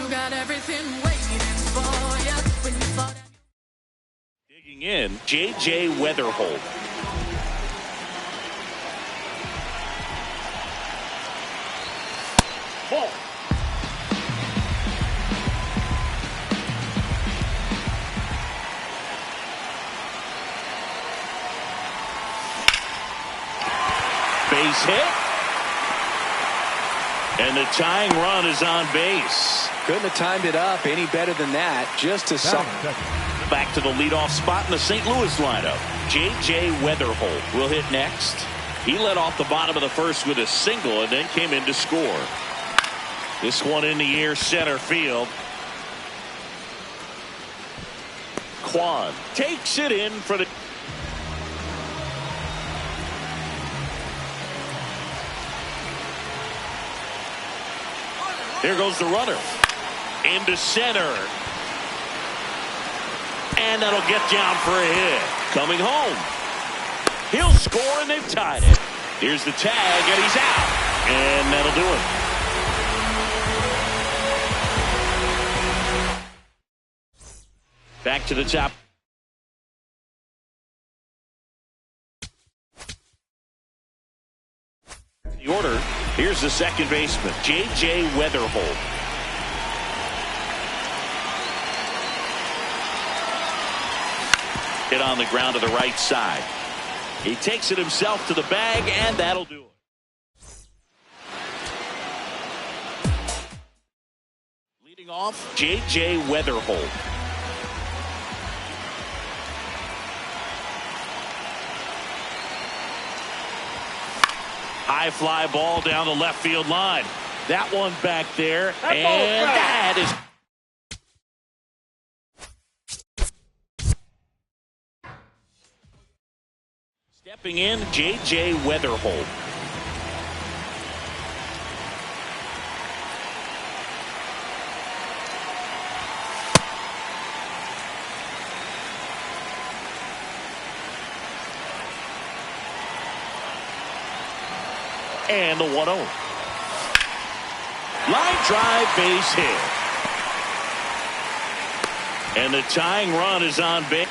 Got everything waiting for you when you fall down. Digging in, J.J. Weatherholt. Ball. Base hit. And the tying run is on base. Couldn't have timed it up any better than that. Just to back to the leadoff spot in the St. Louis lineup. J.J. Weatherholt will hit next. He led off the bottom of the first with a single and then came in to score. This one in the air, center field. Kwan takes it in for the. Here goes the runner. Into center. And that'll get down for a hit. Coming home. He'll score, and they've tied it. Here's the tag, and he's out. And that'll do it. Back to the top. The order. Here's the second baseman, J.J. Weatherholt. Hit on the ground to the right side. He takes it himself to the bag, and that'll do it. Leading off, J.J. Weatherholt. High fly ball down the left field line. That one back there, and that is. Stepping in, J.J. Weatherholt. And the 1-0. Line drive, base hit. And the tying run is on base.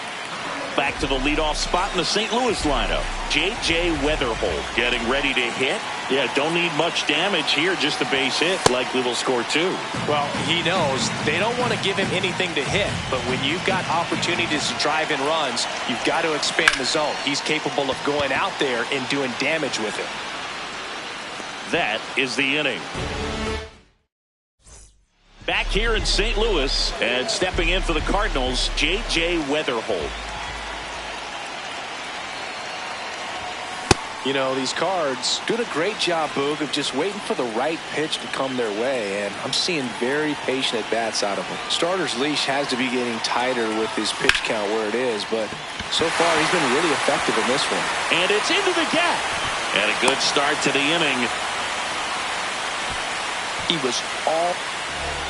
Back to the leadoff spot in the St. Louis lineup. J.J. Weatherholt getting ready to hit. Yeah, don't need much damage here, just a base hit. Likely will score two. Well, he knows they don't want to give him anything to hit, but when you've got opportunities to drive in runs, you've got to expand the zone. He's capable of going out there and doing damage with it. That is the inning. Back here in St. Louis, and stepping in for the Cardinals, J.J. Weatherholt. You know, these Cards doing a great job, Boog, of just waiting for the right pitch to come their way, and I'm seeing very patient at-bats out of them. Starter's leash has to be getting tighter with his pitch count where it is, but so far he's been really effective in this one. And it's into the gap. And a good start to the inning. He was all.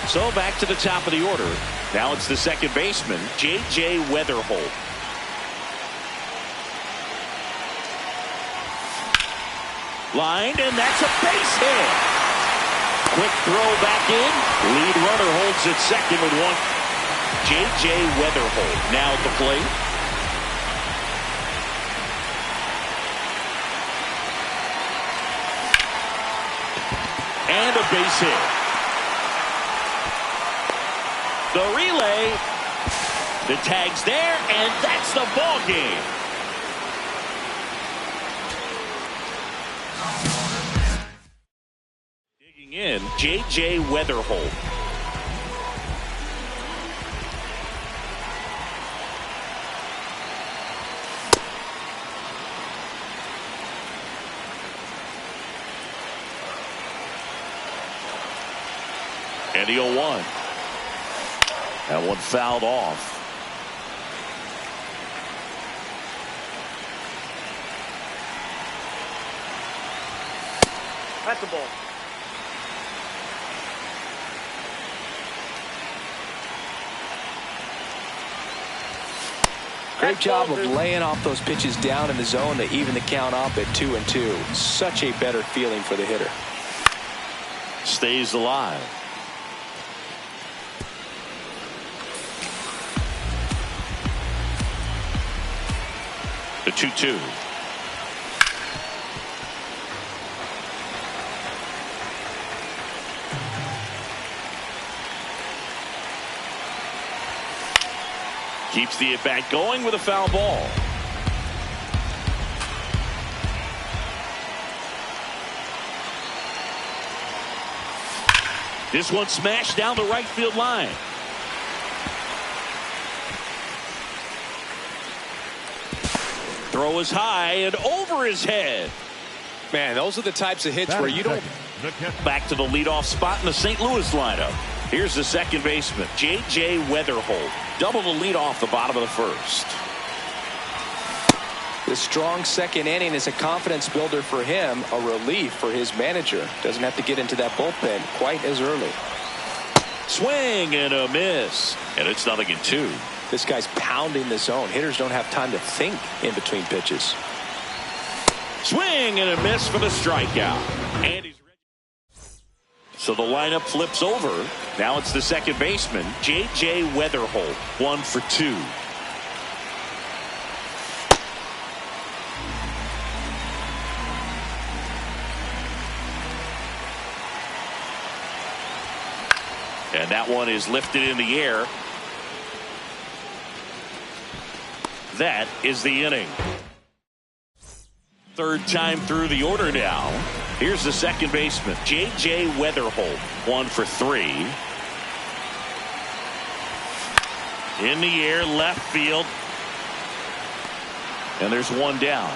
So back to the top of the order. Now it's the second baseman, J.J. Weatherholt. Lined, and that's a base hit. Quick throw back in. Lead runner holds at second with one. J.J. Weatherholt now at the plate. And a base hit. The relay. The tag's there, and that's the ball game. Digging in, J.J. Weatherholt. And the 0-1. That one fouled off. That's the ball. Great job of laying off those pitches down in the zone to even the count up at 2-2. Such a better feeling for the hitter. Stays alive. The 2-2. Keeps the at-bat going with a foul ball. This one smashed down the right field line. Throw is high and over his head. Man, those are the types of hits where you don't. Back to the leadoff spot in the St. Louis lineup. Here's the second baseman, J.J. Weatherholt. Double the lead off the bottom of the first. The strong second inning is a confidence builder for him, a relief for his manager. Doesn't have to get into that bullpen quite as early. Swing and a miss. And it's 0-2. This guy's pounding the zone. Hitters don't have time to think in between pitches. Swing and a miss for the strikeout. And he's ready. So the lineup flips over. Now it's the second baseman, J.J. Weatherholt. 1 for 2. And that one is lifted in the air. That is the inning. Third time through the order now. Here's the second baseman, J.J. Weatherholt. 1 for 3. In the air, left field. And there's one down.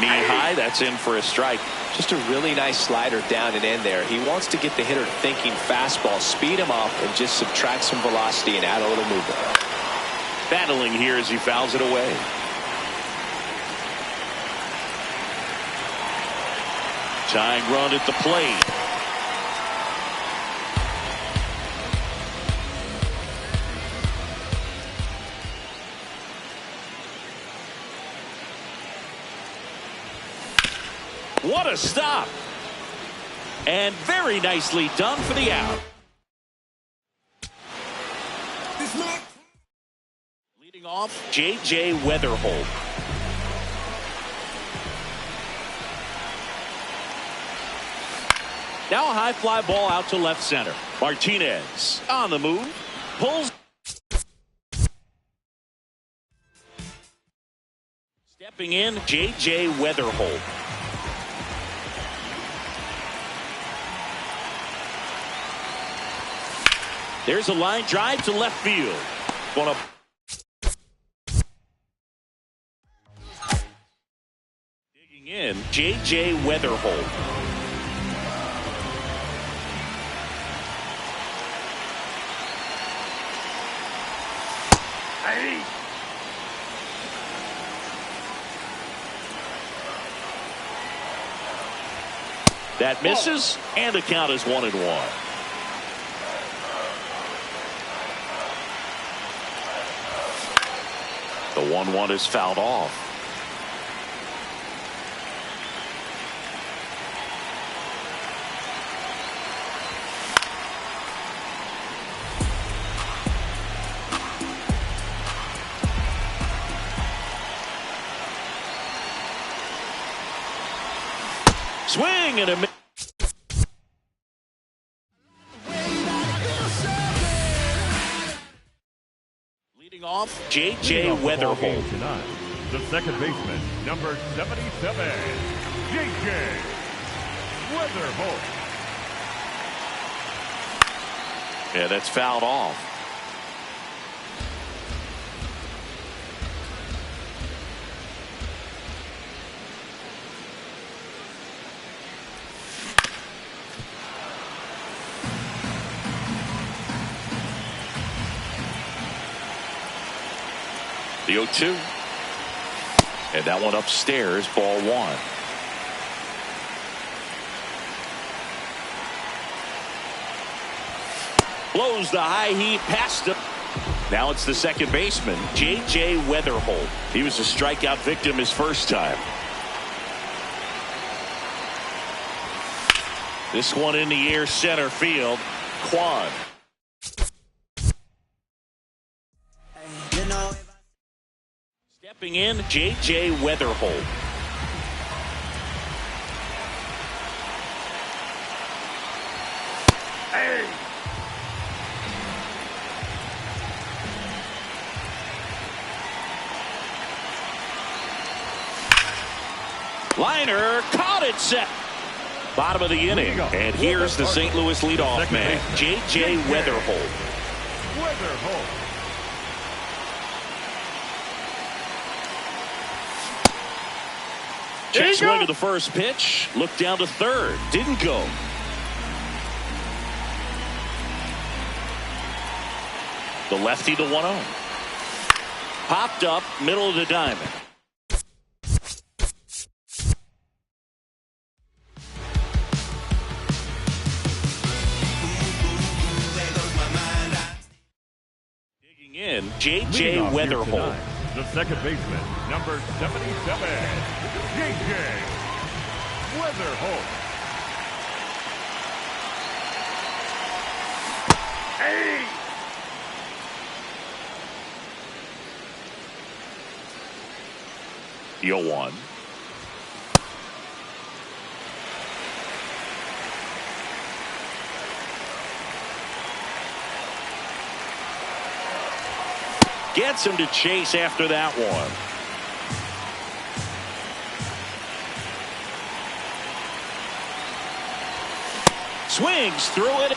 Knee high, that's in for a strike. Just a really nice slider down and in there. He wants to get the hitter thinking fastball, speed him up, and just subtract some velocity and add a little movement. Battling here as he fouls it away. Tying run at the plate. What a stop. And very nicely done for the out. Leading off, J.J. Weatherholt. Now a high fly ball out to left center. Martinez on the move. Pulls. Stepping in, J.J. Weatherholt. There's a line drive to left field. Going to digging in, J.J. Weatherholt. That misses, and the count is 1-1. The 1-1 is fouled off. Swing and a miss. Leading off, J.J. Weatherholt. Tonight, the second baseman, number 77, J.J. Weatherholt. Yeah, that's fouled off. The 0-2. And that one upstairs, ball one. Blows the high heat past him. Now it's the second baseman, J.J. Weatherholt. He was a strikeout victim his first time. This one in the air, center field. Quan. Stepping in, J.J. Weatherholt. Hey! Liner caught it set. Bottom of the inning. And here's the St. Louis leadoff man, J.J. Weatherholt. Weatherholt. Check swing of the first pitch. Looked down to third. Didn't go. The lefty to 1-0. Popped up, middle of the diamond. Digging in, J.J. Weatherholt. Tonight, the second baseman, number 77, J.J. Weatherholt. Hey! The 0-1. Gets him to chase after that one. Swings through it.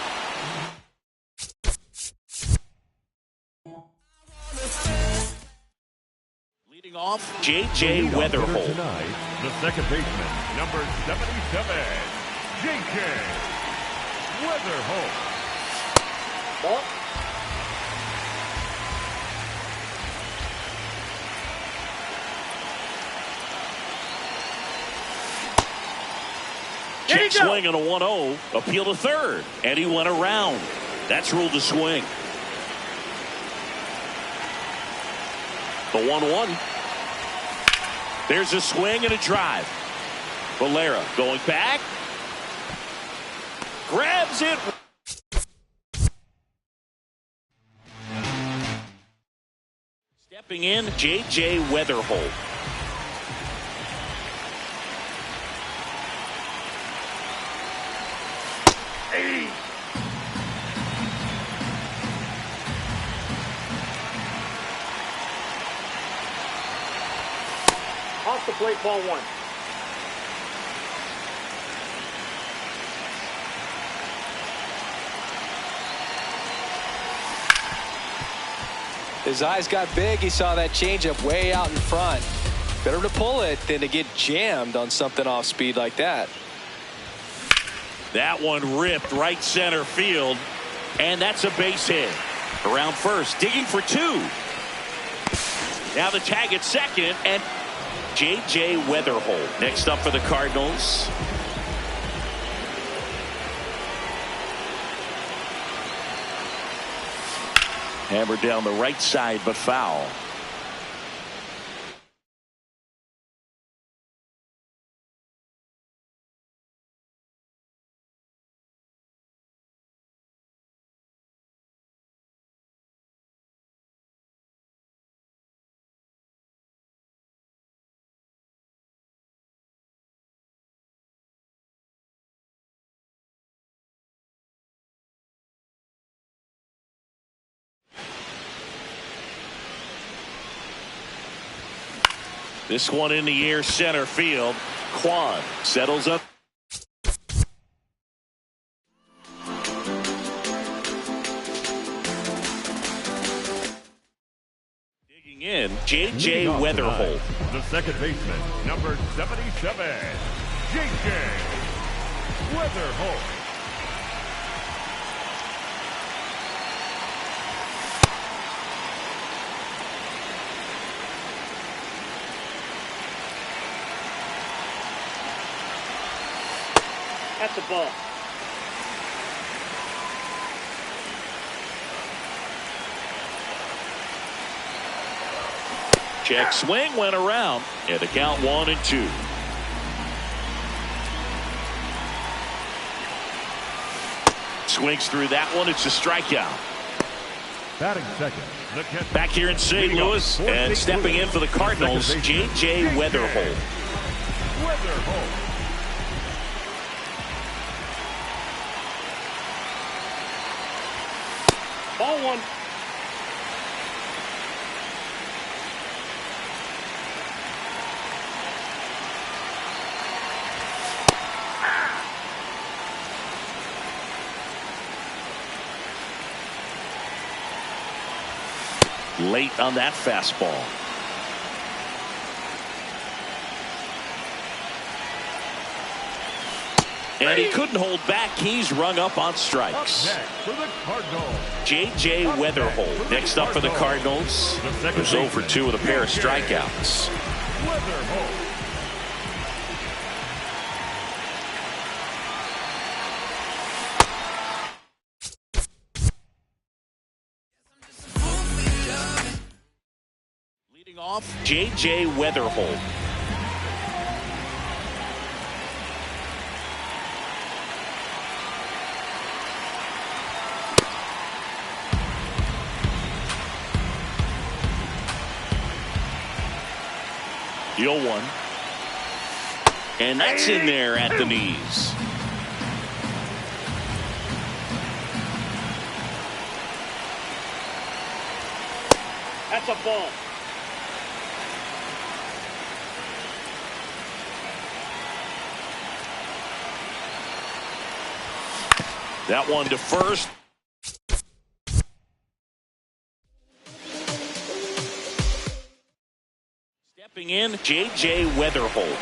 Leading off, J.J. Weatherholt. Tonight, the second baseman, number 77, J.J. Weatherholt. Check swing and a 1-0. Appeal to third. And he went around. That's ruled a swing. The 1-1. There's a swing and a drive. Valera going back. Grabs it. Stepping in, J.J. Weatherholt. Hey! Off the plate, ball one. His eyes got big. He saw that changeup way out in front. Better to pull it than to get jammed on something off speed like that. That one ripped right center field. And that's a base hit. Around first, digging for two. Now the tag at second, and J.J. Weatherholt next up for the Cardinals. Hammered down the right side, but foul. This one in the air, center field. Kwan settles up. Digging in, J.J. Weatherholt. The second baseman, number 77, J.J. Weatherholt. That's a ball. Check swing went around, and the count 1-2. Swings through that one. It's a strikeout. Batting second. Back here in St. Louis and stepping in for the Cardinals, J.J. Weatherholt. Weatherholt. Ball one. Late on that fastball. And he couldn't hold back. He's rung up on strikes. Up next for the Cardinals, J.J. Weatherholt. Next up for the Cardinals. Was 0 for 2 with a pair of strikeouts. Weatherholt. Leading off, J.J. Weatherholt. The 0-1. And that's in there at the knees. That's a ball. That one to first. Stepping in, J.J. Weatherholt.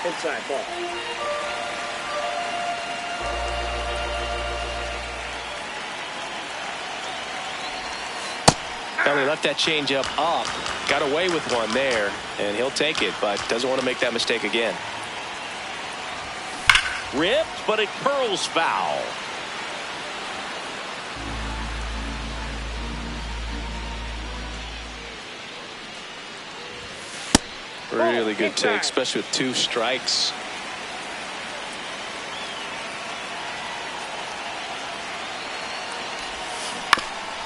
Inside ball. Well, he left that changeup up, got away with one there, and he'll take it, but doesn't want to make that mistake again. Ripped, but it curls foul. Really good take, especially with 2 strikes.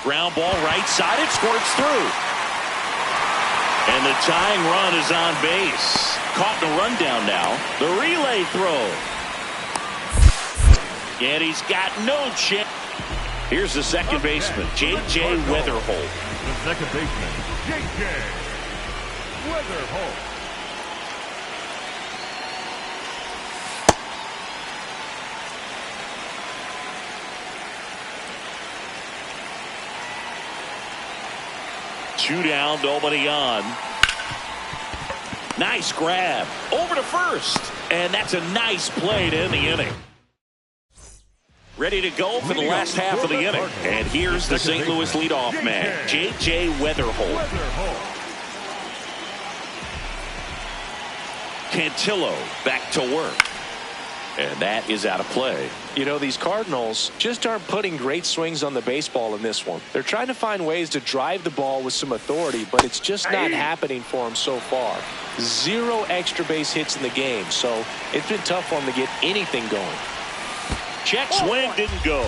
Ground ball right side. It squirts through. And the tying run is on base. Caught in a rundown now. The relay throw. And he's got no chance. Here's the second baseman, J.J. Weatherholt. The second baseman, J.J. Weatherholt. Two down, nobody on. Nice grab. Over to first. And that's a nice play to end the inning. Ready to go for the last half of the inning. And here's the St. Louis leadoff man, J.J. Weatherholt. Cantillo back to work. And that is out of play. You know, these Cardinals just aren't putting great swings on the baseball in this one. They're trying to find ways to drive the ball with some authority, but it's just not happening for them so far. 0 extra base hits in the game, so it's been tough for them to get anything going. Check swing didn't go.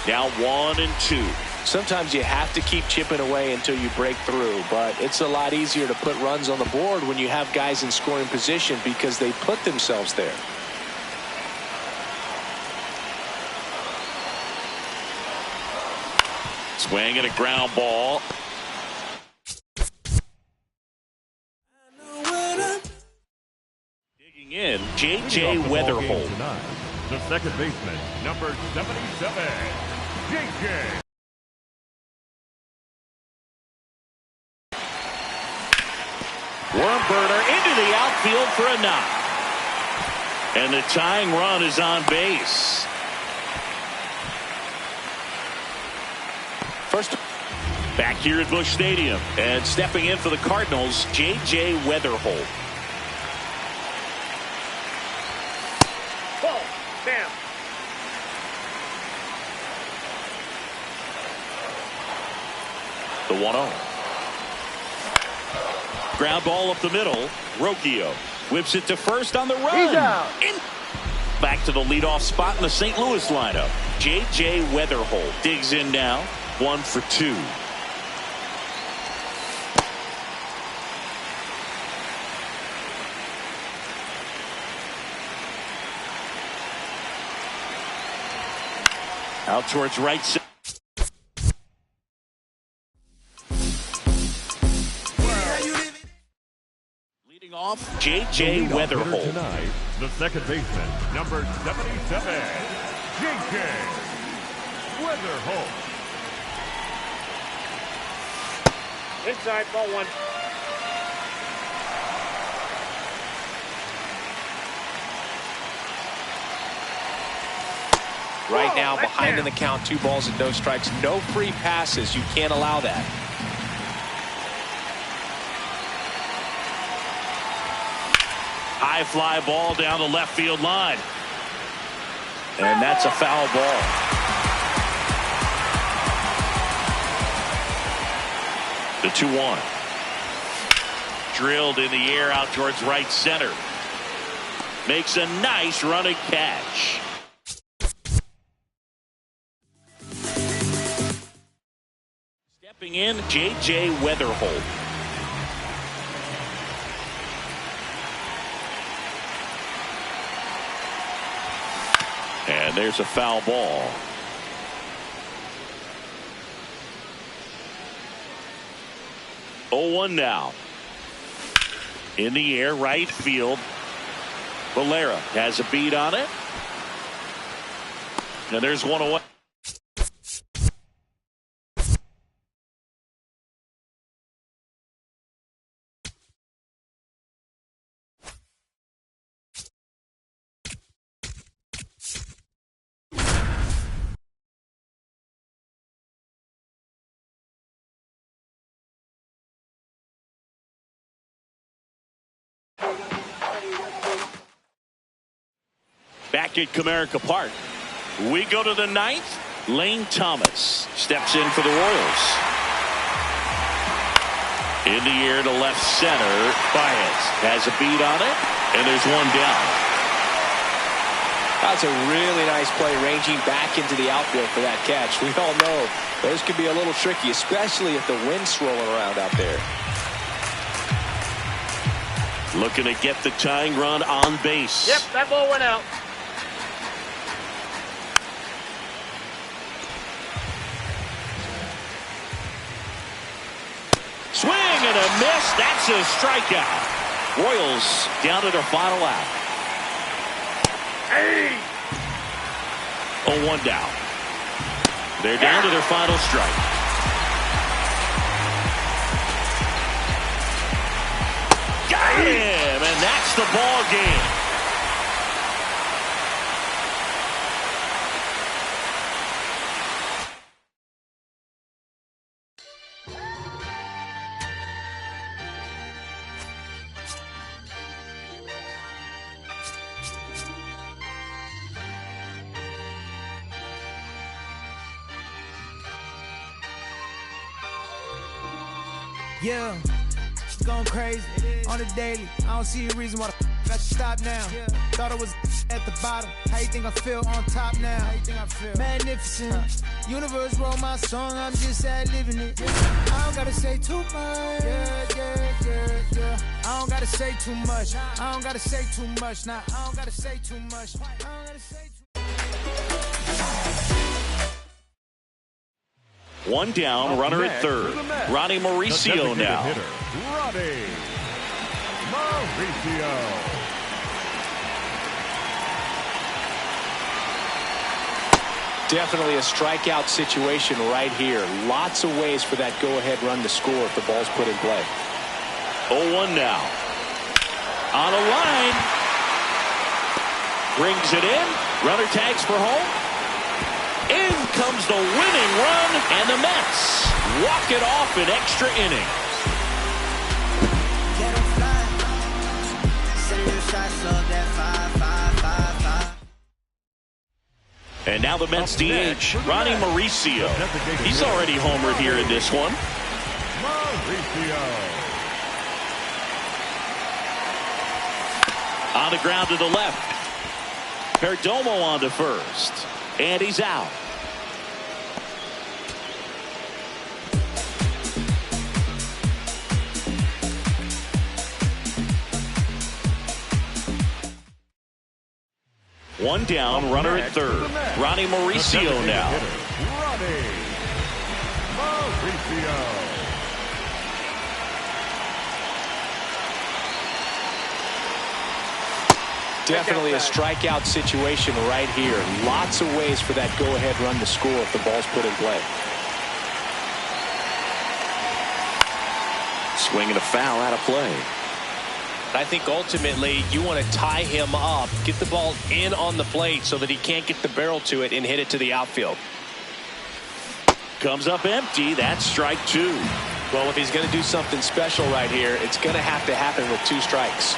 Now 1-2. Sometimes you have to keep chipping away until you break through, but it's a lot easier to put runs on the board when you have guys in scoring position because they put themselves there. Swing and a ground ball. Digging in, J.J. Weatherholt. Tonight, the second baseman, number 77, J.J. Worm burner into the outfield for a knock. And the tying run is on base. First, back here at Busch Stadium, and stepping in for the Cardinals, J.J. Weatherholt. Ball. Bam. The 1-0. Ground ball up the middle. Rocchio whips it to first on the run. He's out. Back to the leadoff spot in the St. Louis lineup. J.J. Weatherholt digs in now. 1 for 2. Out towards right side. Leading off, J.J. Weatherholt. Tonight, the second baseman, number 77, J.J. Weatherholt. Inside, ball 1. right now, behind in the count, 2 balls and no strikes. No free passes. You can't allow that. High fly ball down the left field line. And that's a foul ball. The 2-1. Drilled in the air out towards right center. Makes a nice running catch. Stepping in, J.J. Weatherholt. And there's a foul ball. Oh, 1 now. In the air, right field. Valera has a beat on it. And there's one away. Back at Comerica Park, we go to the 9th. Lane Thomas steps in for the Royals. In the air to left center. Baez has a beat on it, and there's one down. That's a really nice play, ranging back into the outfield for that catch. We all know those can be a little tricky, especially if the wind's swirling around out there. Looking to get the tying run on base. Yep, that ball went out. Swing and a miss. That's a strikeout. Royals down to their final out. Hey! 0-1 down. They're down to their final strike. Got him, and that's the ball game. Yeah, she's going crazy on the daily. I don't see a reason why the I should stop now. Thought I was at the bottom. How you think I feel on top now? How you think I feel? Magnificent. Universe wrote my song, I'm just ad-living it. I don't gotta say too much. Yeah. I don't gotta say too much. I don't gotta say too much. Nah, I don't gotta say too much. I don't gotta say too much. One down, runner at third. Ronnie Mauricio now. Ronnie Mauricio. Definitely a strikeout situation right here. Lots of ways for that go-ahead run to score if the ball's put in play. 0-1 now. On a line. Brings it in. Runner tags for home. In comes the winning run, and the Mets walk it off in extra innings. And now the Mets DH, Ronnie Mauricio. He's already homered here in this one. Mauricio. On the ground to the left. Perdomo on to first. And he's out. One down, runner at third. Ronnie Mauricio now. Ronnie Mauricio. Definitely a strikeout situation right here. Lots of ways for that go-ahead run to score if the ball's put in play. Swinging a foul out of play. I think ultimately you want to tie him up, get the ball in on the plate so that he can't get the barrel to it and hit it to the outfield. Comes up empty. That's strike two. Well, if he's going to do something special right here, it's going to have to happen with 2 strikes.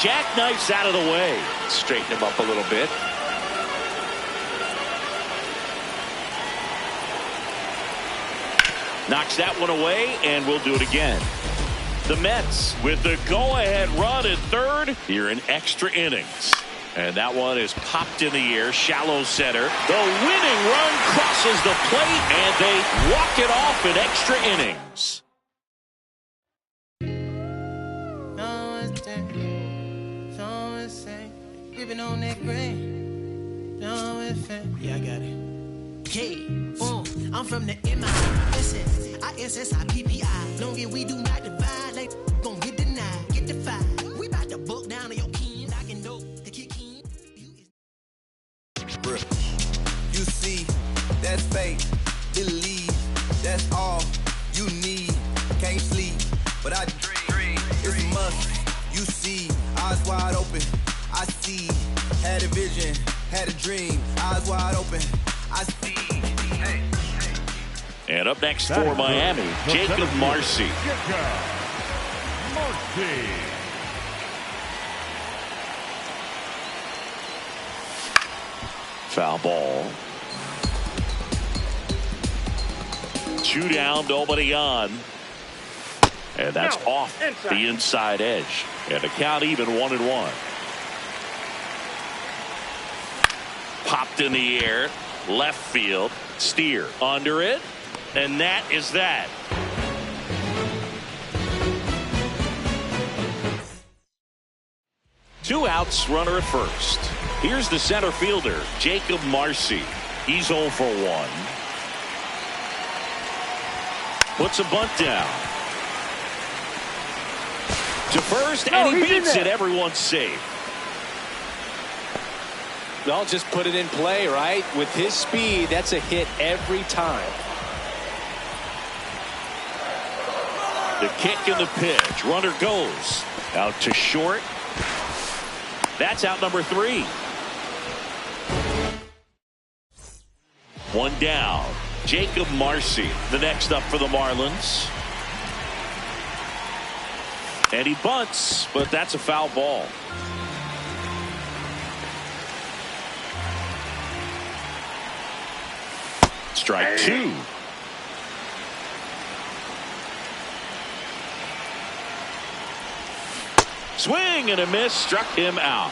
Jackknifes out of the way. Straighten him up a little bit. Knocks that one away, and we'll do it again. The Mets with the go-ahead run at third here in extra innings. And that one is popped in the air, shallow center. The winning run crosses the plate, and they walk it off in extra innings. Yeah, I got it. Yeah, I'm from the MISSISSIPPI. Long as we do not divide, like gon' get denied, get defied. We about to book down to your king, I can know the kick in. You see, that's fake. Believe, that's all you need. Can't sleep, but I dream. It's a must. You see, eyes wide open. I see. Had a vision, had a dream. Eyes wide open. I see. Hey. And up next for Miami, Jacob Marcy. Foul ball. 2 down, nobody on. And that's off the inside edge. And the count even 1-1. Popped in the air, left field, Steer under it, and that is that. Two outs, runner at first. Here's the center fielder, Jacob Marcy. He's 0 for 1. Puts a bunt down. To first, and he beats it. Everyone's safe. Well, just put it in play, right? With his speed, that's a hit every time. The kick and the pitch. Runner goes out to short. That's out number 3. 1 down. Jacob Marcy, the next up for the Marlins. And he bunts, but that's a foul ball. Strike 2. Swing and a miss, struck him out.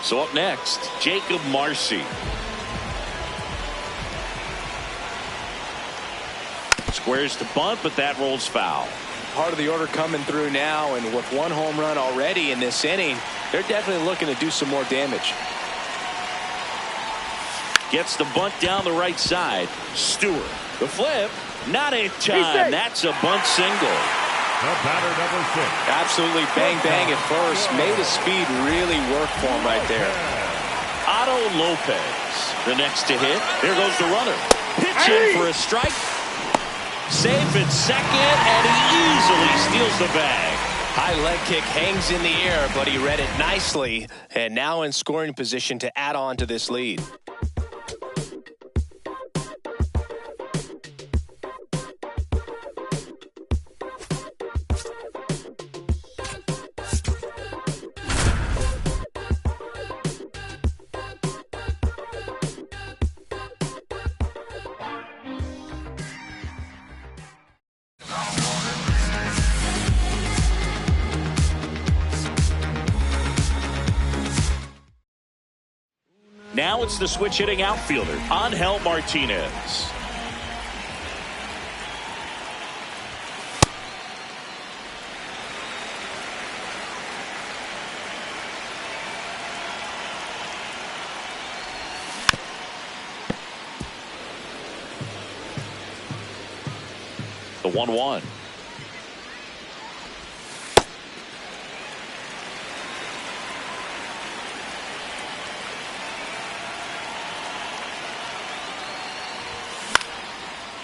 So up next, Jacob Marcy. Squares to bunt, but that rolls foul. Part of the order coming through now, and with one home run already in this inning, they're definitely looking to do some more damage. Gets the bunt down the right side. Stewart. The flip. Not in time. That's a bunt single. The batter, number 6. Absolutely bang bang at first. Made his speed really work for him right there. Otto Lopez. The next to hit. There goes the runner. Pitch in for a strike. Safe at second, and he easily steals the bag. High leg kick hangs in the air, but he read it nicely, and now in scoring position to add on to this lead. Now it's the switch hitting outfielder, Angel Martinez. The 1-1.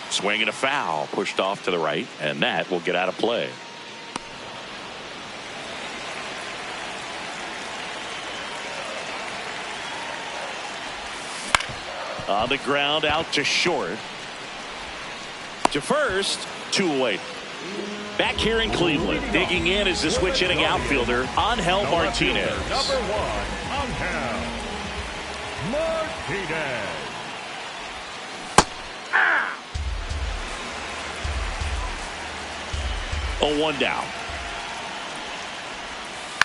Swing and a foul, pushed off to the right, and that will get out of play. On the ground, out to short. To first, 2 away. Back here in Cleveland, digging in is the switch hitting outfielder, Angel Martinez. Number 1, Angel Martinez. Oh, 1 down.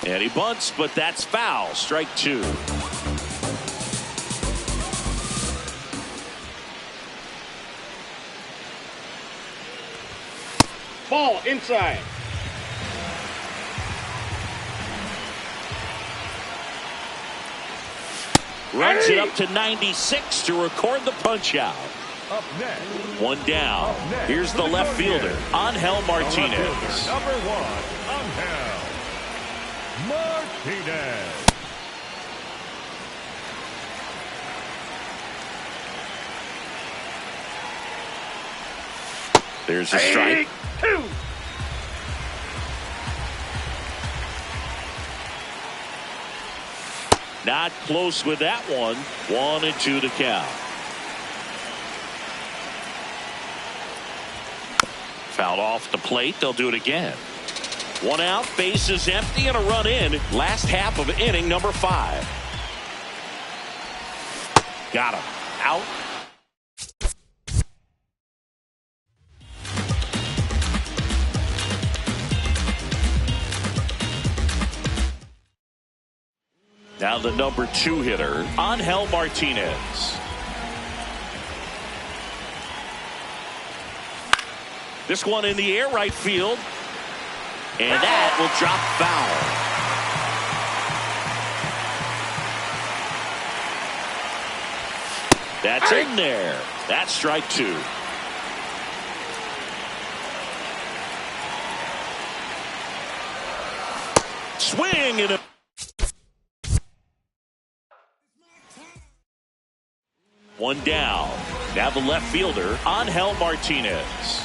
And he bunts, but that's foul. Strike 2. Ball inside. Runs it up to 96 to record the punch out. Up next. 1 down. Here's the left fielder, Angel Martinez. Number 1, Angel Martinez. There's a strike. 2. Not close with that one. 1-2 to count. Fouled off the plate. They'll do it again. 1 out, bases empty, and a run in. Last half of inning number 5. Got him. Out. Now the number 2 hitter, Angel Martinez. This one in the air, right field. And that will drop foul. That's in there. That's strike 2. Swing and a 1 down. Now the left fielder, Angel Martinez.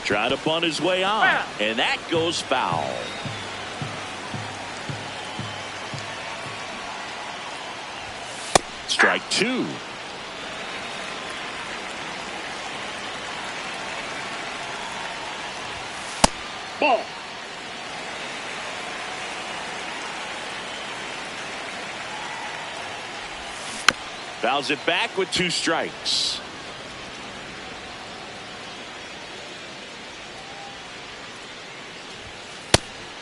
Trying to bunt his way on, and that goes foul. Strike 2. Ball. Fouls it back with 2 strikes.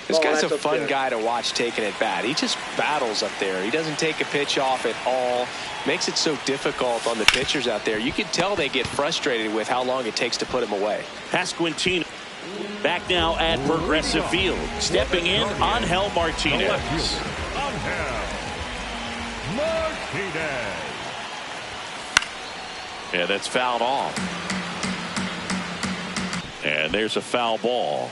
This guy's a that's fun okay. guy to watch taking at bat. He just battles up there. He doesn't take a pitch off at all. Makes it so difficult on the pitchers out there. You can tell they get frustrated with how long it takes to put him away. Pasquantino back now at Progressive Field. Stepping in, Angel Martinez. Angel Martinez. Yeah, that's fouled off. And there's a foul ball.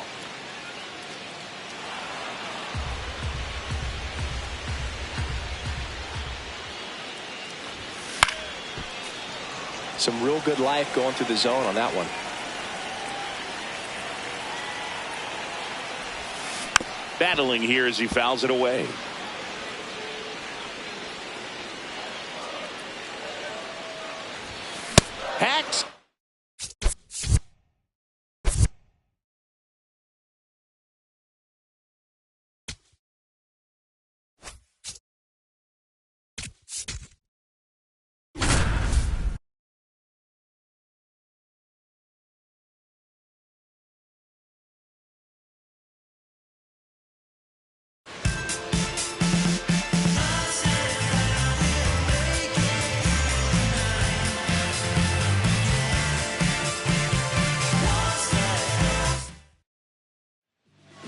Some real good life going through the zone on that one. Battling here as he fouls it away. Hacks.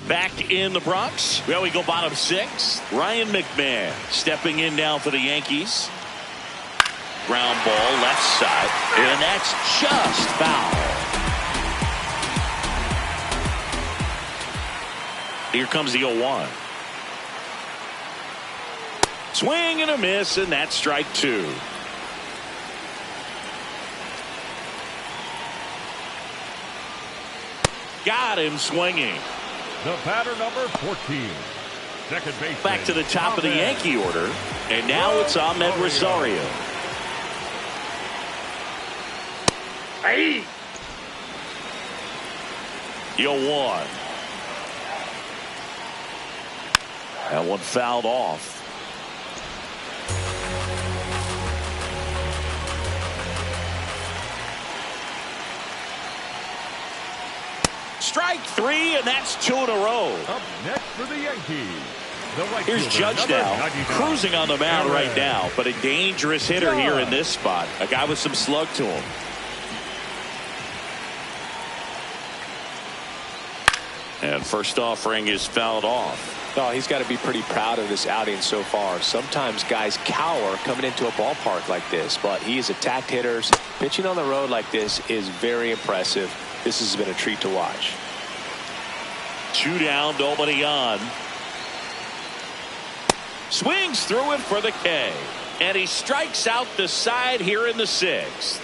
Back in the Bronx. Well, we go bottom six. Ryan McMahon stepping in now for the Yankees. Ground ball left side. And that's just foul. Here comes the 0-1. Swing and a miss, and that's strike two. Got him swinging. The batter, number 14. Second base. Back to the top of the Yankee order. And now it's Ahmed Rosario. Hey! The 0-1. That one fouled off. Strike three, and that's two in a row. Up next for the Yankees. The right Here's fielder, Judge number now, 99. cruising on the mound right now, but a dangerous hitter Judge. here in this spot. A guy with some slug to him. And first offering is fouled off. Oh, he's got to be pretty proud of this outing so far. Sometimes guys cower coming into a ballpark like this, but he's attacked hitters. Pitching on the road like this is very impressive. This has been a treat to watch. Two down, nobody on. Swings through it for the K. And he strikes out the side here in the sixth.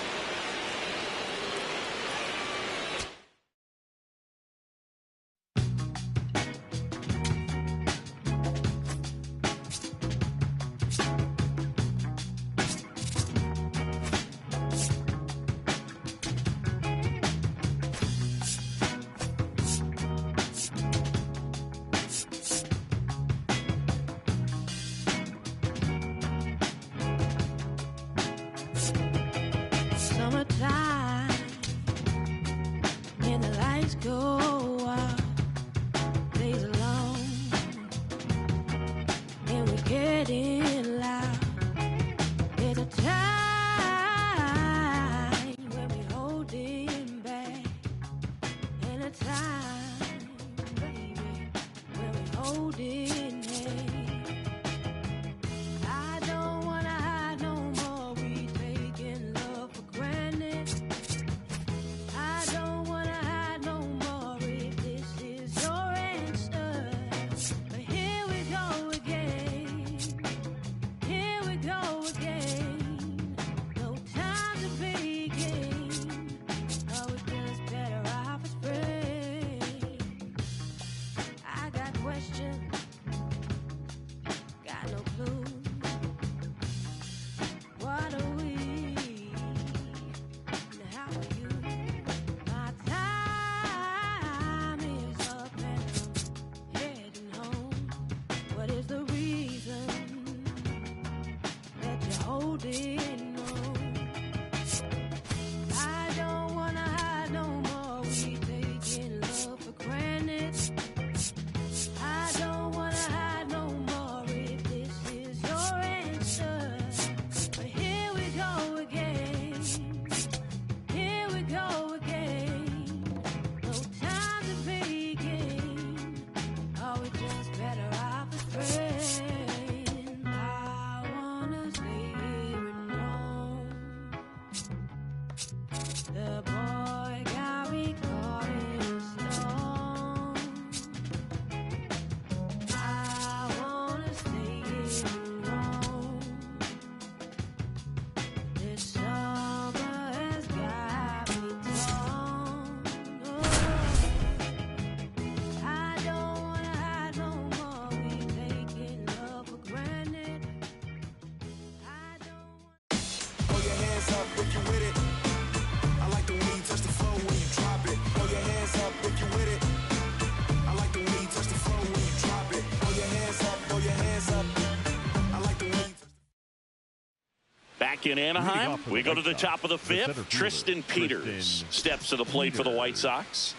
Summertime, and the lights go out, days are long, and we're getting loud. There's a time when we're holding back, and a time, baby, when we're holding hands. I don't wanna hide no more. We taking love for granted. I don't wanna hide no more. If this is your answer, but here we go again. Here we go again. No time to begin. Oh, we're just better off as friends. I got questions, got no clue. What are we? And how are you? My time is up and I'm heading home. What is the reason that you're holding on? I don't wanna hide no more. We taking love for granted. I back in Anaheim. We go to the top of the fifth. Tristan Peters steps to the plate for the White Sox.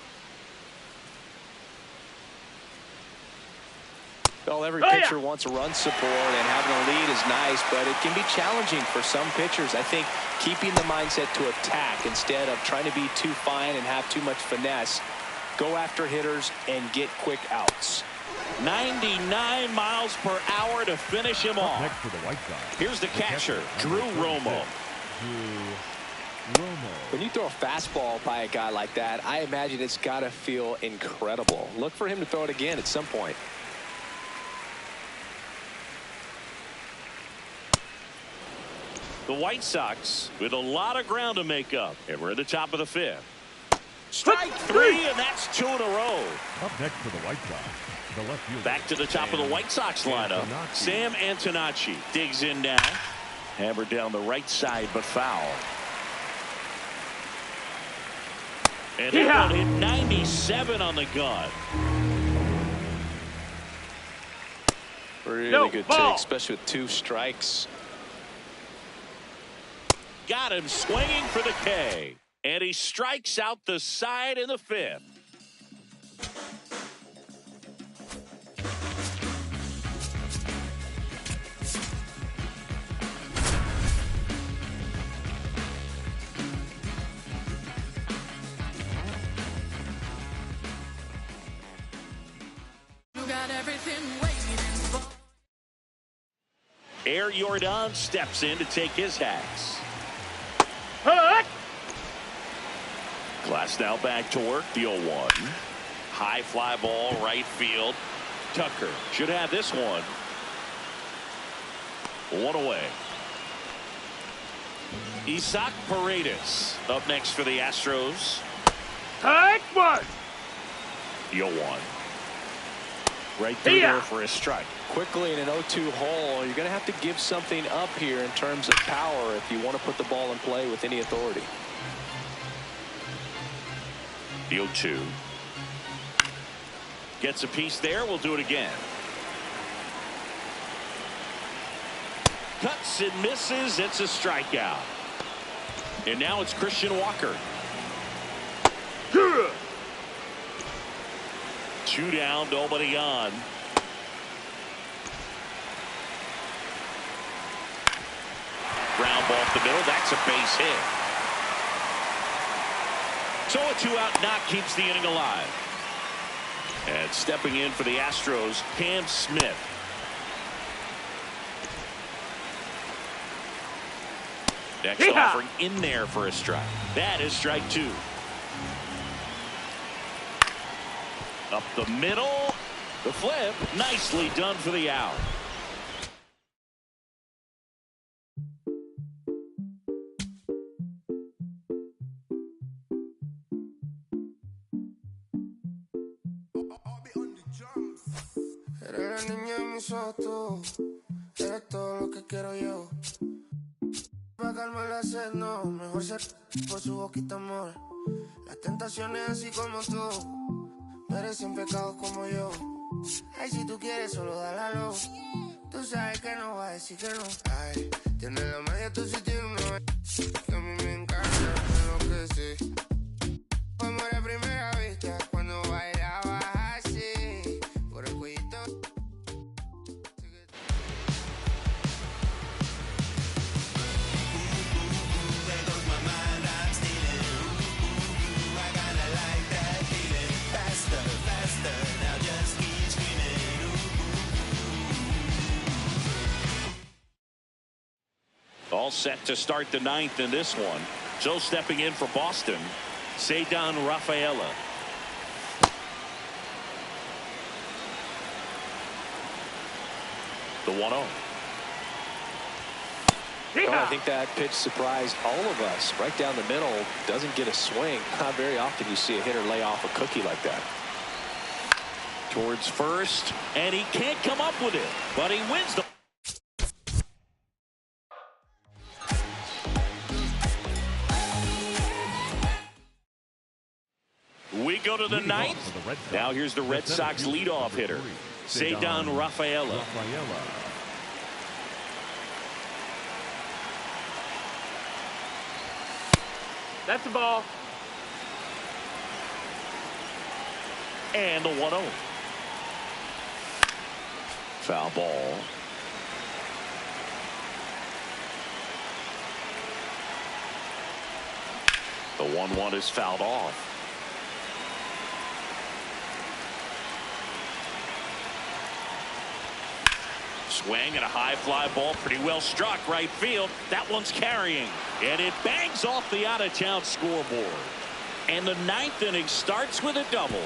Well, every pitcher wants run support, and having a lead is nice, but it can be challenging for some pitchers. I think keeping the mindset to attack instead of trying to be too fine and have too much finesse. Go after hitters and get quick outs. 99 miles per hour to finish him off. Next for the White Sox. Here's the catcher, Drew Romo. When you throw a fastball by a guy like that, I imagine it's got to feel incredible. Look for him to throw it again at some point. The White Sox with a lot of ground to make up, and we're at the top of the fifth. Strike three, and that's 2 in a row. Up next for the White Sox, the left fielder. Back to the top of the White Sox lineup. Sam Antonacci digs in now. Hammered down the right side, but foul. And that one hit 97 on the gun. Really good take, especially with 2 strikes. Got him swinging for the K. And he strikes out the side in the fifth. You got everything waiting for. Air Jordan steps in to take his hacks. Glass now back to work. The 0-1. High fly ball right field. Tucker should have this one. 1 away. Isaac Paredes up next for the Astros. Take one. The 0-1. Right through there for a strike. Quickly in an 0-2 hole, you're going to have to give something up here in terms of power if you want to put the ball in play with any authority. The 0-2. Gets a piece there. We'll do it again. Cuts and misses. It's a strikeout. And now it's Christian Walker. 2 down, nobody on. Ground ball up the middle. That's a base hit. So a 2-out knock keeps the inning alive. And stepping in for the Astros, Cam Smith. Next offering in there for a strike. That is strike 2. Up the middle. The flip. Nicely done for the out. Eres la niña de mis ojos, tú. Eres todo lo que quiero yo. Pa' calmar la sed, no. Mejor ser por su boquita, amor. Las tentaciones así como tú. Merecen pecados como yo. Ay, si tú quieres, solo dale a lo. Tú sabes que no va a decir que no. Ay, tienes la magia, tú sí tienes una. Que a mí me encanta, lo que sí. Amor a primera vista, cuando bailabas así. Por el cuellito. All set to start the 9th in this one. So stepping in for Boston, Cedar Rafaela. The 1-0. Well, I think that pitch surprised all of us. Right down the middle, doesn't get a swing. Not very often you see a hitter lay off a cookie like that. Towards first, and he can't come up with it, but he wins the. We go to the 9th. Now here's the Red Sox leadoff hitter, Cedar Rafaela. That's the ball. And the 1-0. Foul ball. The 1-1 is fouled off. Swing and a high fly ball, pretty well struck right field. That one's carrying, and it bangs off the out-of-town scoreboard. And the 9th inning starts with a double.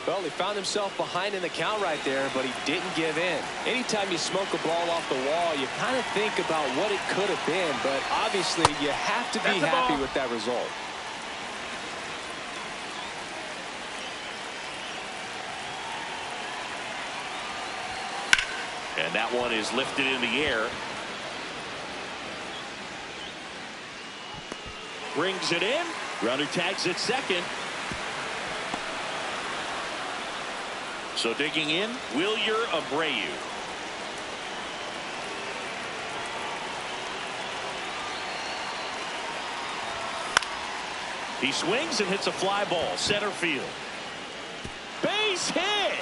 Well, he found himself behind in the count right there, but he didn't give in. Anytime you smoke a ball off the wall, you kind of think about what it could have been, but obviously you have to be happy with that result. And that one is lifted in the air. Brings it in. Runner tags at second. So digging in, Wilyer Abreu. He swings and hits a fly ball, center field. Base hit.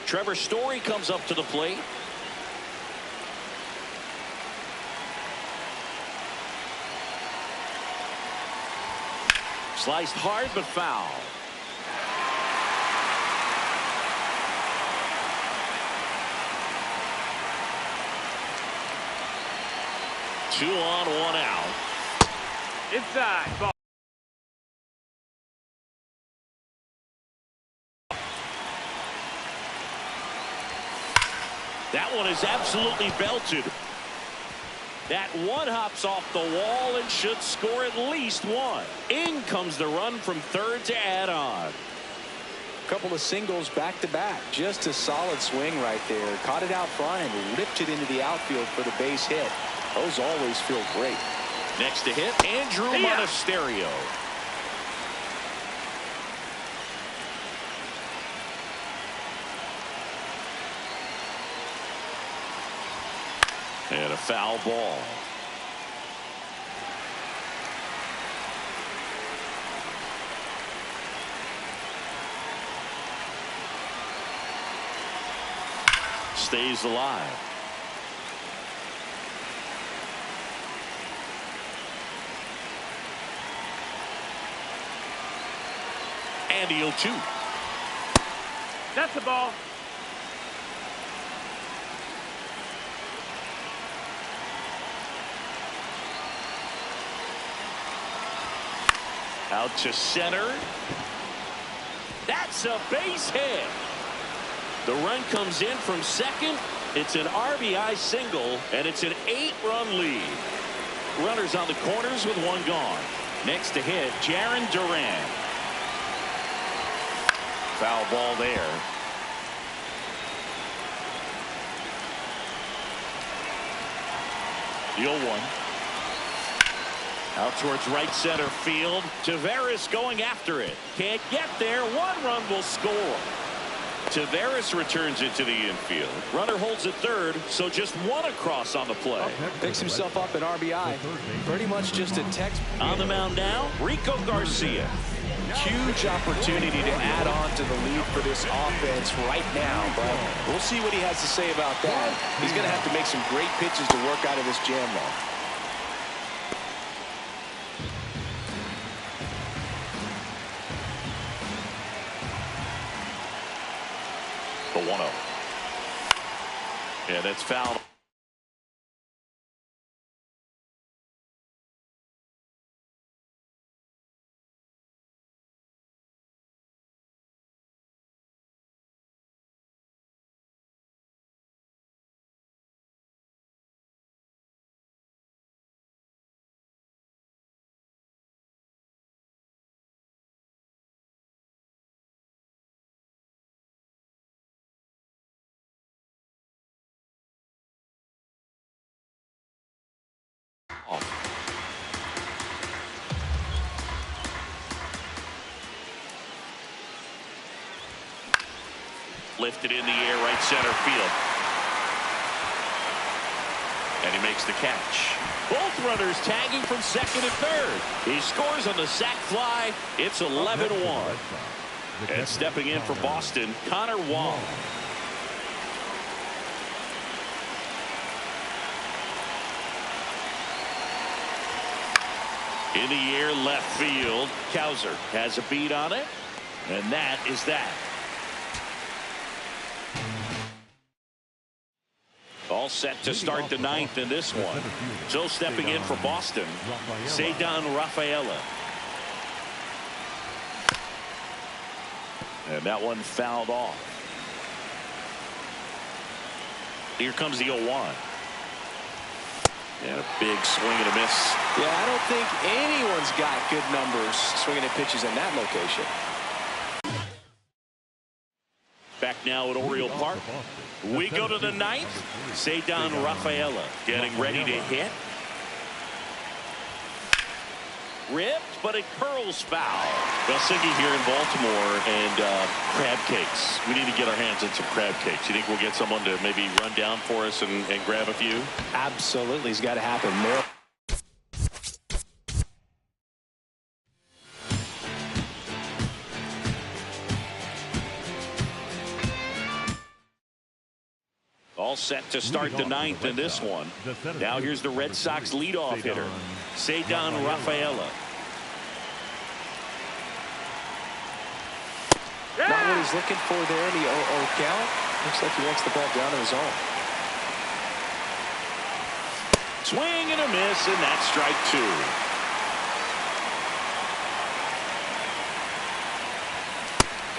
Trevor Story comes up to the plate. Sliced hard but foul. Two on, one out. Inside ball. That one is absolutely belted. That one hops off the wall and should score at least one. In comes the run from third to add on. Couple of singles back to back. Just a solid swing right there. Caught it out front and ripped it into the outfield for the base hit. Those always feel great. Next to hit, Andrew Monasterio. And a foul ball. Stays alive. And the 0-2. That's the ball. Out to center. That's a base hit. The run comes in from second. It's an RBI single, and it's an 8-run lead. Runners on the corners with one gone. Next to hit, Jarren Duran. Foul ball there. The 0-1. Out towards right center field. Taveras going after it. Can't get there. One run will score. Taveras returns it to the infield. Runner holds at third, so just one across on the play. Picks himself up an RBI. Pretty much just a text. On the mound now, Rico Garcia. Huge opportunity to add on to the lead for this offense right now, but we'll see what he has to say about that. He's going to have to make some great pitches to work out of this jam now. The 1-0. Yeah, that's foul. Lifted in the air, right center field. And he makes the catch. Both runners tagging from second and third. He scores on the sac fly. It's 11-1. And stepping in for Boston, Connor Wong. In the air left field. Cowser has a beat on it. And that is that. All set to start the ninth in this one. So stepping in for Boston, Ceddanne Rafaela. And that one fouled off. Here comes the 0-1. And a big swing and a miss. Yeah, I don't think anyone's got good numbers swinging at pitches in that location. Back now at Oriole Park. We go to the ninth. Ceddanne Rafaela getting ready to hit. Ripped, but it curls foul. Belsingi here in Baltimore, and crab cakes. We need to get our hands on some crab cakes. You think we'll get someone to maybe run down for us and grab a few? Absolutely, it's got to happen. All set to start the ninth in this one. Now here's the Red Sox leadoff hitter, Ceddanne Rafaela. Not what he's looking for there in the 0-0 count. Looks like he wants the ball down in his zone. Swing and a miss, and that's strike two.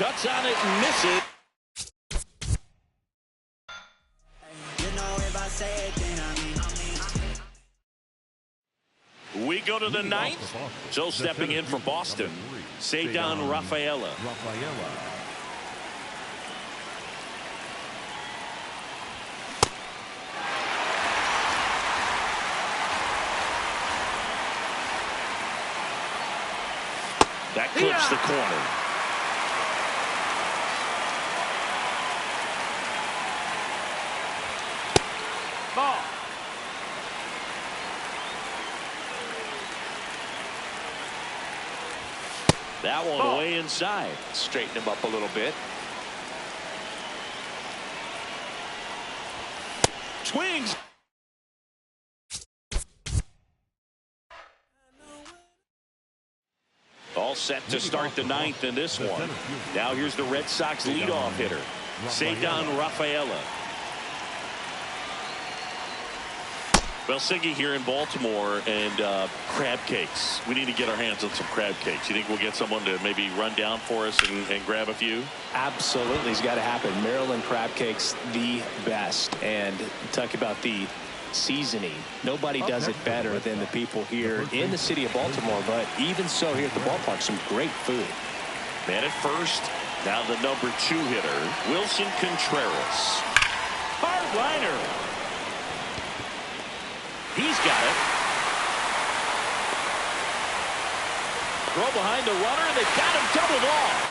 Cuts on it and misses. We go to the ninth. So stepping in for Boston, Ceddanne Rafaela. That clips the corner. Ball. That one way inside. Straighten him up a little bit. Swings. All set to start the ninth in this one. Now here's the Red Sox leadoff hitter, Ceddanne Rafaela. Belsingi here in Baltimore, and crab cakes. We need to get our hands on some crab cakes. You think we'll get someone to maybe run down for us and grab a few? Absolutely, it's got to happen. Maryland crab cakes, the best. And talk about the seasoning. Nobody does it better than the people here in the city of Baltimore. But even so, here at the ballpark, some great food. Man at first. Now the number 2 hitter, Wilson Contreras. Hard liner. He's got it. Throw behind the runner, and they've got him doubled off.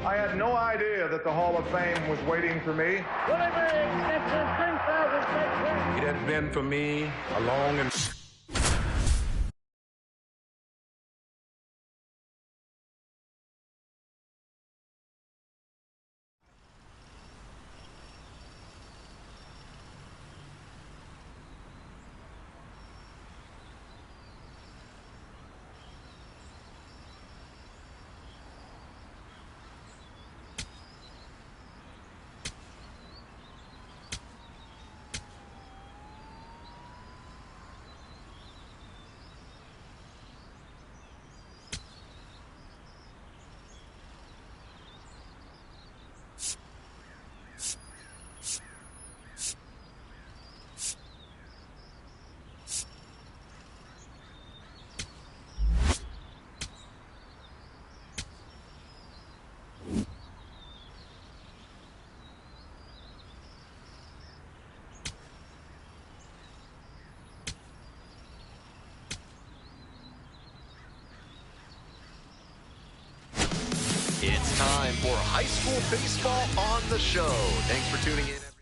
I had no idea that the Hall of Fame was waiting for me. It had been for me a long and... It's time for high school baseball on the show. Thanks for tuning in, everybody.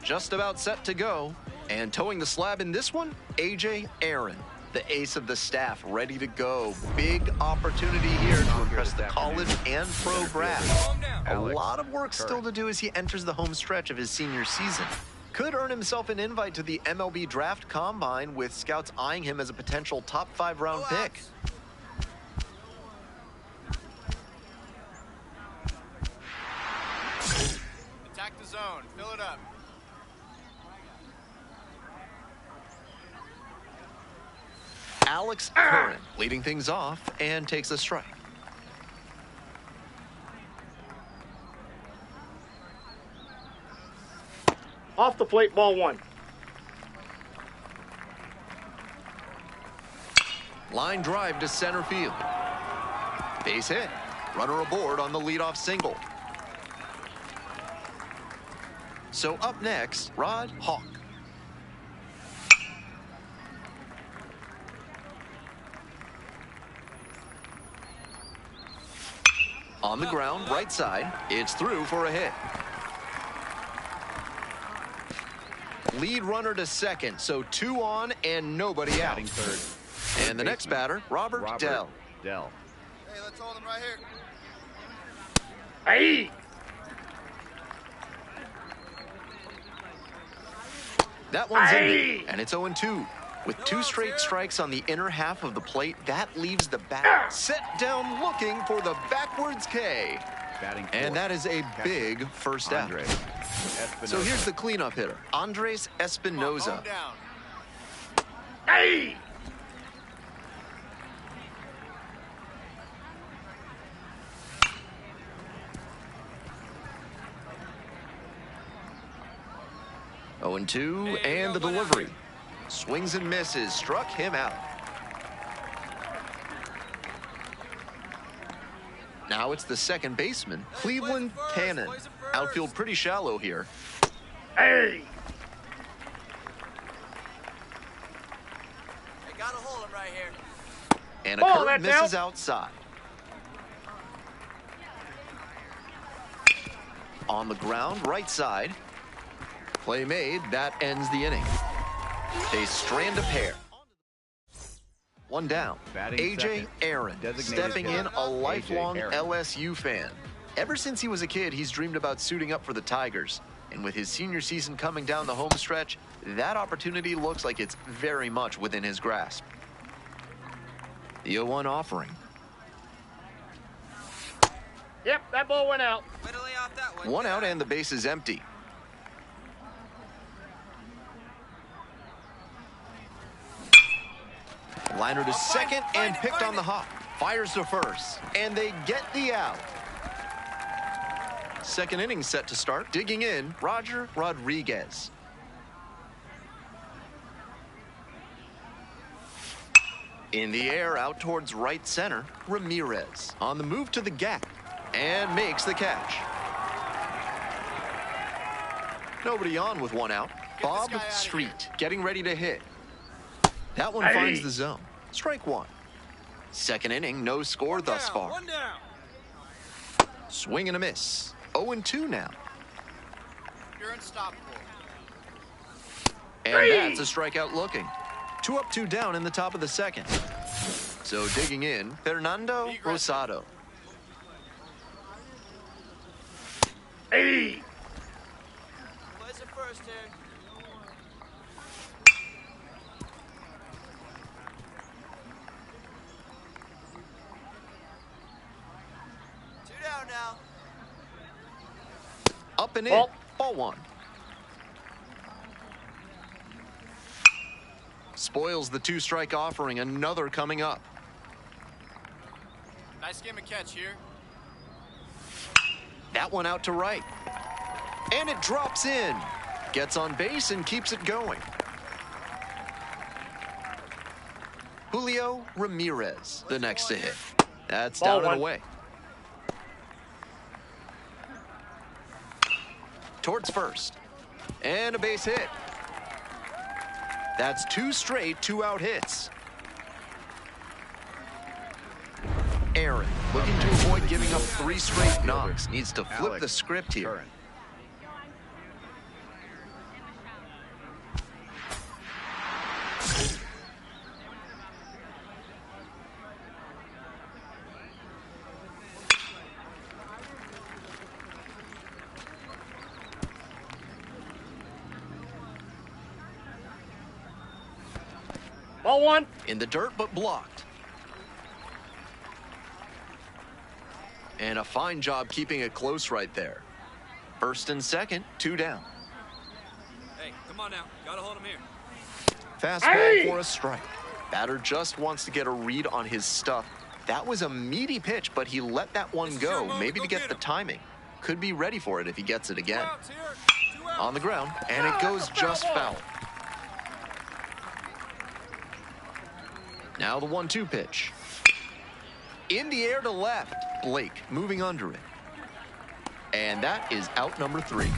Just about set to go. And towing the slab in this one, A.J. Aaron, the ace of the staff, ready to go. Big opportunity here to impress the college and pro brass. A lot of work still to do as he enters the home stretch of his senior season. Could earn himself an invite to the MLB draft combine, with scouts eyeing him as a potential top 5 round pick. Attack the zone. Fill it up. Alex Curran leading things off and takes a strike. Off the plate, ball 1. Line drive to center field. Base hit. Runner aboard on the leadoff single. So up next, Rod Hawk. On the ground, right side. It's through for a hit. Lead runner to second, so 2 on and nobody out. Third. And the next batter, Robert Dell. Hey, let's hold him right here. Hey! That one's in, and it's 0-2. With 2 straight strikes on the inner half of the plate, that leaves the batter set down looking for the backwards K. And that is a big first out. So here's the cleanup hitter, Andres Espinoza. Hey! Oh, 0-2, and the delivery. Swings and misses, struck him out. Now it's the second baseman, Cleveland Cannon. Outfield pretty shallow here. Hey! I gotta hold him right here. And a curve misses outside. On the ground, right side. Play made, that ends the inning. They strand a pair. 1 down. A.J. Aaron, stepping in, a lifelong LSU fan. Ever since he was a kid, he's dreamed about suiting up for the Tigers. And with his senior season coming down the home stretch, that opportunity looks like it's very much within his grasp. The 0-1 offering. Yep, that ball went out. 1 out and the base is empty. Liner to second and picked on the hop. Fires to first, and they get the out. Second inning set to start. Digging in, Roger Rodriguez. In the air, out towards right center, Ramirez. On the move to the gap, and makes the catch. Nobody on with 1 out. Bob Street getting ready to hit. That one finds the zone. Strike 1. Second inning, no score thus far. 1 down. Swing and a miss. 0-2 now. You're unstoppable. And that's a strikeout looking. 2 up, 2 down in the top of the second. So digging in, Fernando Rosado. Hey! Place it first here. Two down now. Up and in. Ball 1. Spoils the 2-strike offering. Another coming up. Nice game of catch here. That one out to right. And it drops in. Gets on base and keeps it going. Julio Ramirez, the next to hit. That's down and away. Towards first. And a base hit. That's 2 straight 2-out hits. Aaron, looking to avoid giving up 3 straight knocks. Needs to flip the script here. Ball 1. In the dirt, but blocked. And a fine job keeping it close right there. First and second, 2 down. Hey, come on now. Gotta hold him here. Fastball for a strike. Batter just wants to get a read on his stuff. That was a meaty pitch, but he let that one go, maybe to get the timing. Could be ready for it if he gets it again. On the ground, and it goes just foul. Now the 1-2 pitch. In the air to left. Blake moving under it. And that is out number 3.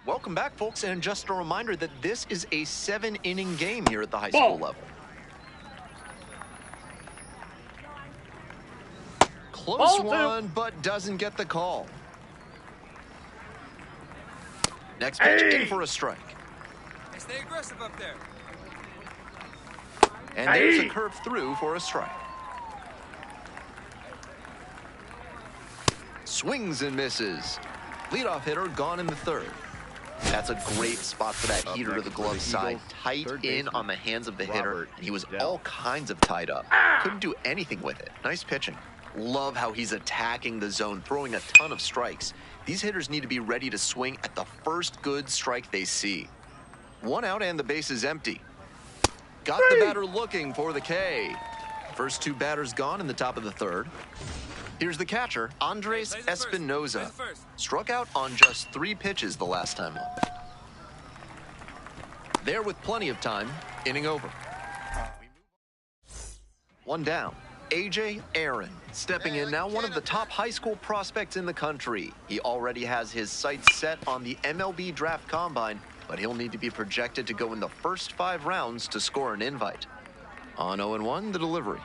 Welcome back, folks, and just a reminder that this is a 7-inning game here at the high school level. Close one, but doesn't get the call. Next pitch in for a strike. Hey, stay aggressive up there. And there's a curve through for a strike. Swings and misses. Leadoff hitter gone in the 3rd. That's a great spot for that heater to the glove side. Tight in on the hands of the hitter. And he was all kinds of tied up. Couldn't do anything with it. Nice pitching. Love how he's attacking the zone, throwing a ton of strikes. These hitters need to be ready to swing at the first good strike they see. 1 out and the base is empty. Got the batter looking for the K. First 2 batters gone in the top of the 3rd. Here's the catcher, Andres Espinoza. Struck out on just 3 pitches the last time up. There with plenty of time, inning over. 1 down. A.J. Aaron stepping in now, one of the top high school prospects in the country. He already has his sights set on the MLB Draft Combine, but he'll need to be projected to go in the first 5 rounds to score an invite. On 0-1, the delivery.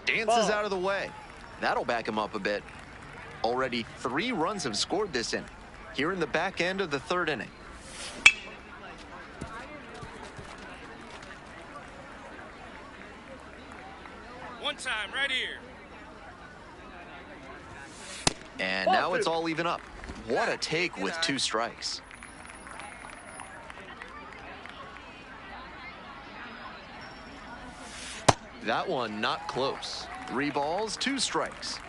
Dances out of the way. That'll back him up a bit. Already 3 runs have scored this inning. Here in the back end of the 3rd inning. One time, right here. And now it's all even up. What a take with 2 strikes. That one not close. 3 balls, 2 strikes.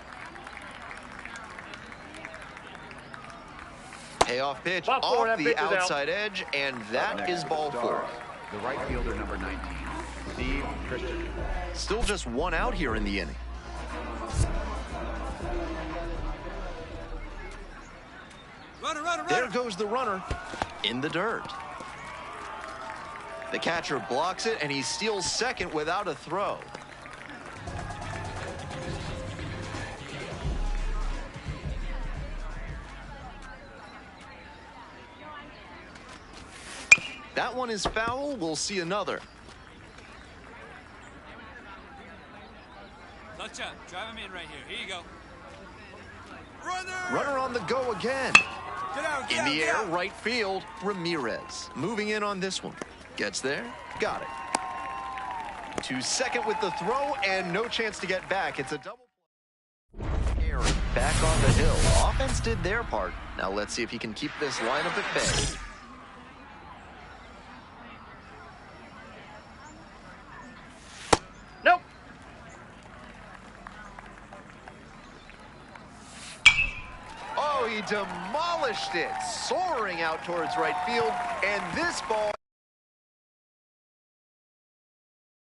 Payoff pitch off the outside edge, and that is ball 4. The right fielder, number 19, Steve Christian. Still just 1 out here in the inning. Runner. There goes the runner in the dirt. The catcher blocks it, and he steals second without a throw. That one is foul. We'll see another. Touch Watch out. Drive him in right here. Here you go. Runner on the go again. Get out, get In out, the get air, out. right field, Ramirez. Moving in on this one. Gets there, got it. To second with the throw, and no chance to get back. It's a double. Aaron back on the hill. Offense did their part. Now let's see if he can keep this lineup at bay. Nope. Oh, he demolished it, soaring out towards right field, and this ball